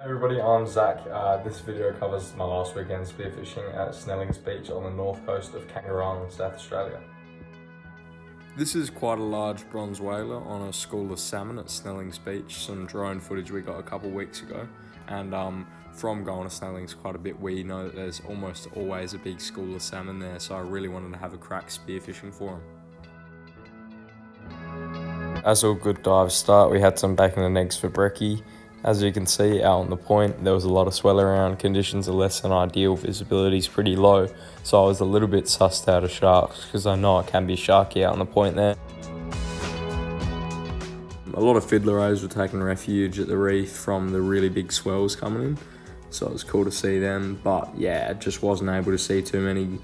Hey everybody, I'm Zach. This video covers my last weekend spearfishing at Snellings Beach on the north coast of Kangaroo Island, South Australia. This is quite a large bronze whaler on a school of salmon at Snellings Beach. Some drone footage we got a couple weeks ago, and from going to Snellings quite a bit, we know that there's almost always a big school of salmon there, so I really wanted to have a crack spearfishing for them. As all good dives start, we had some bacon and eggs for brekkie. As you can see out on the point, there was a lot of swell around, conditions are less than ideal, visibility is pretty low, so I was a little bit sussed out of sharks because I know it can be sharky out on the point there. A lot of fiddler rays were taking refuge at the reef from the really big swells coming in, so it was cool to see them, but yeah, just wasn't able to see too many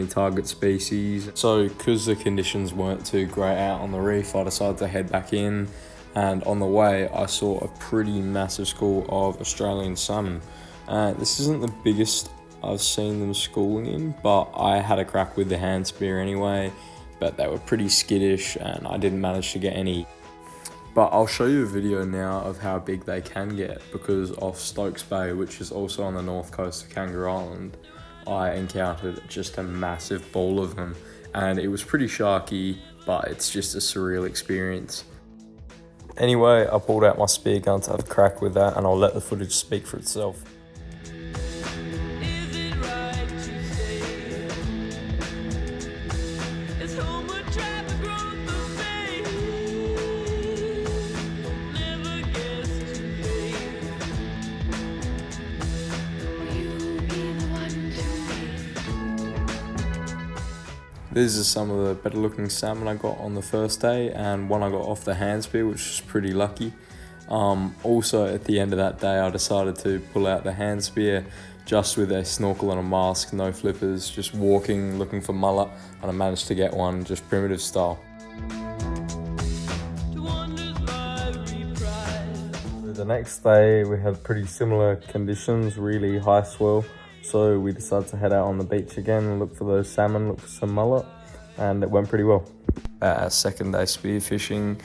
target species. So because the conditions weren't too great out on the reef, I decided to head back in. And on the way, I saw a pretty massive school of Australian salmon. This isn't the biggest I've seen them schooling in, but I had a crack with the hand spear anyway, but they were pretty skittish and I didn't manage to get any. But I'll show you a video now of how big they can get, because off Stokes Bay, which is also on the north coast of Kangaroo Island, I encountered just a massive ball of them, and it was pretty sharky, but it's just a surreal experience. Anyway, I pulled out my spear gun to have a crack with that, and I'll let the footage speak for itself. These are some of the better looking salmon I got on the first day, and one I got off the hand spear, which was pretty lucky. Also at the end of that day, I decided to pull out the hand spear just with a snorkel and a mask, no flippers, just walking, looking for mullet, and I managed to get one, just primitive style. The next day we had pretty similar conditions, really high swell. So we decided to head out on the beach again and look for those salmon, look for some mullet, and it went pretty well. Second day spearfishing,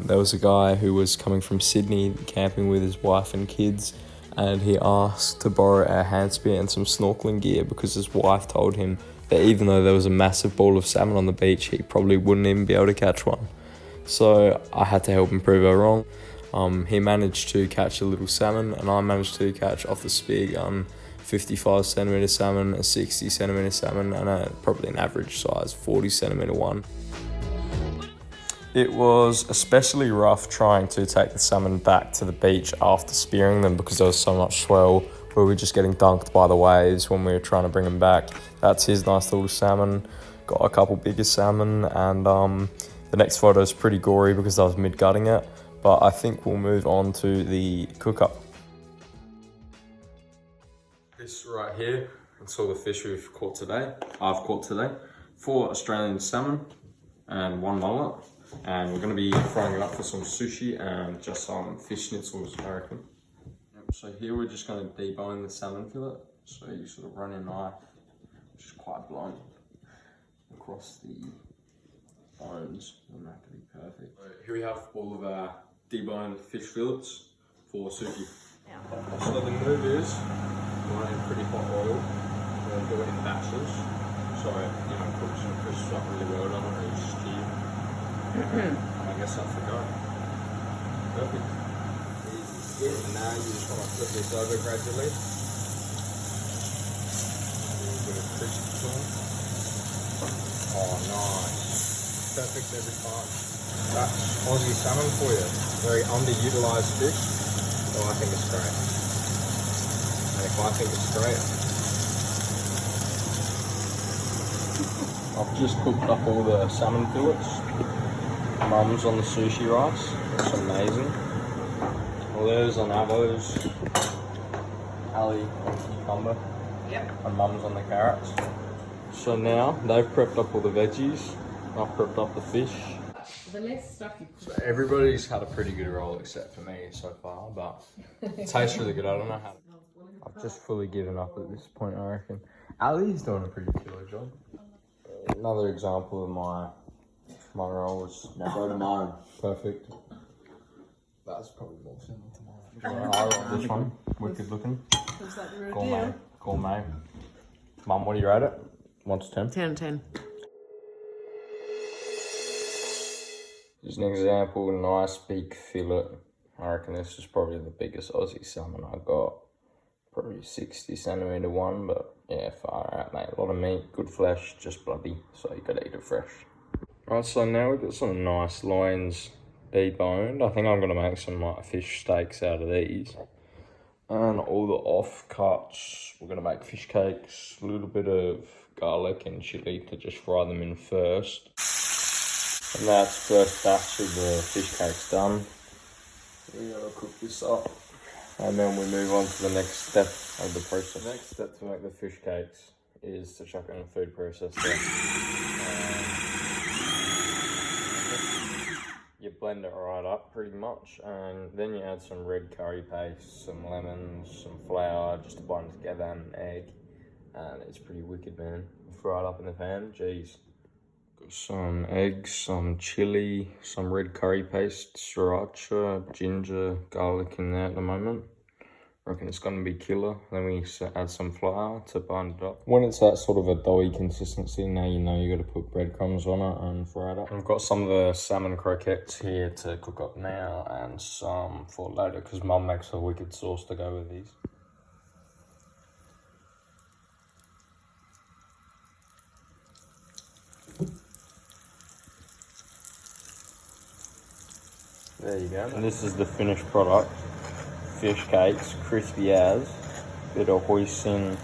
there was a guy who was coming from Sydney camping with his wife and kids, and he asked to borrow a hand spear and some snorkeling gear because his wife told him that even though there was a massive ball of salmon on the beach, he probably wouldn't even be able to catch one. So I had to help him prove her wrong. He managed to catch a little salmon, and I managed to catch off the spear gun 55 centimetre salmon, a 60 centimetre salmon, and probably an average size 40 centimetre one. It was especially rough trying to take the salmon back to the beach after spearing them because there was so much swell. We were just getting dunked by the waves when we were trying to bring them back. That's his nice little salmon. Got a couple bigger salmon, and the next photo is pretty gory because I was mid-gutting it, but I think we'll move on to the cook-up. This right here, that's all the fish I've caught today. 4 Australian salmon and 1 mullet. And we're going to be frying it up for some sushi and just some fish schnitzels, I reckon. So here we're just going to debone the salmon fillet. So you sort of run your knife, which is quite blunt, across the bones. Doesn't have to be perfect. So here we have all of our deboned fish fillets for sushi. So the move is, you want it in pretty hot oil. We're going to do it in batches. So, cook some crisps up really well, don't really steam. I guess that's the go. Perfect. And now you just want to flip this over gradually. A little bit of crisp to them. Oh, nice. Perfect every time. That's Aussie salmon for you. Very underutilised fish. So I think it's great. And if I think it's great, I've just cooked up all the salmon fillets. Mum's on the sushi rice. It's amazing. Leo's on avos. Ali on cucumber. Yep. And Mum's on the carrots. So now they've prepped up all the veggies. I've prepped up the fish. The less stuff you cook. So everybody's had a pretty good roll except for me so far, but it tastes really good. I don't know how. I've just fully given up at this point, I reckon. Ali's doing a pretty killer job. Another example of my roll was So to mine. perfect. That's probably more similar to mine. Do you want to highlight this one? Wicked looking. Was that the real Gourmet. deal? Gourmet. Mum, what do you rate it? 1 to 10? 10 10. Just an example, nice big fillet. I reckon this is probably the biggest Aussie salmon I got. Probably 60 centimetre one, but yeah, far out, mate. A lot of meat, good flesh, just bloody, so you gotta eat it fresh. Right, so now we've got some nice loins deboned. I think I'm gonna make some like fish steaks out of these. And all the offcuts, we're gonna make fish cakes, a little bit of garlic and chili to just fry them in first. And that's first batch of the fish cakes done. We gotta cook this up. And then we move on to the next step of the process. The next step to make the fish cakes is to chuck it in a food processor. You blend it right up pretty much, and then you add some red curry paste, some lemons, some flour, just to bind together, and an egg. And it's pretty wicked, man. You fry it up in the pan, jeez. Got some eggs, some chili, some red curry paste, sriracha, ginger, garlic in there at the moment. I reckon it's gonna be killer. Then we add some flour to bind it up. When it's that sort of a doughy consistency, now you know you gotta put breadcrumbs on it and fry it up. I've got some of the salmon croquettes here to cook up now and some for later because Mum makes a wicked sauce to go with these. There you go. And this is the finished product. Fish cakes, crispy as, bit of hoisin,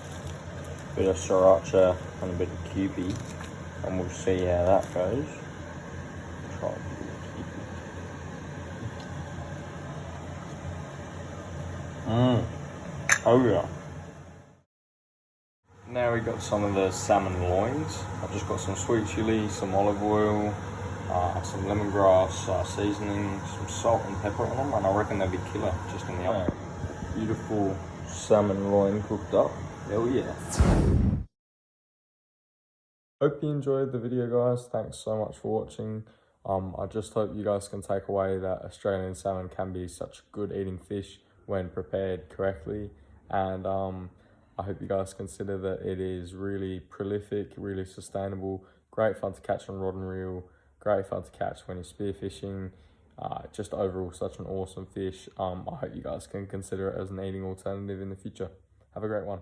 bit of sriracha and a bit of Kewpie, and we'll see how that goes. Try a bit of Kewpie. Oh yeah. Now we got some of the salmon loins. I've just got some sweet chili, some olive oil, some lemongrass seasoning, some salt and pepper on them, and I reckon they'll be killer just in the oven. Beautiful salmon loin cooked up. Hell yeah. Hope you enjoyed the video, guys. Thanks so much for watching. I just hope you guys can take away that Australian salmon can be such good eating fish when prepared correctly, and I hope you guys consider that it is really prolific, really sustainable, great fun to catch on rod and reel, great fun to catch when you're spearfishing. Just overall such an awesome fish. I hope you guys can consider it as an eating alternative in the future. Have a great one.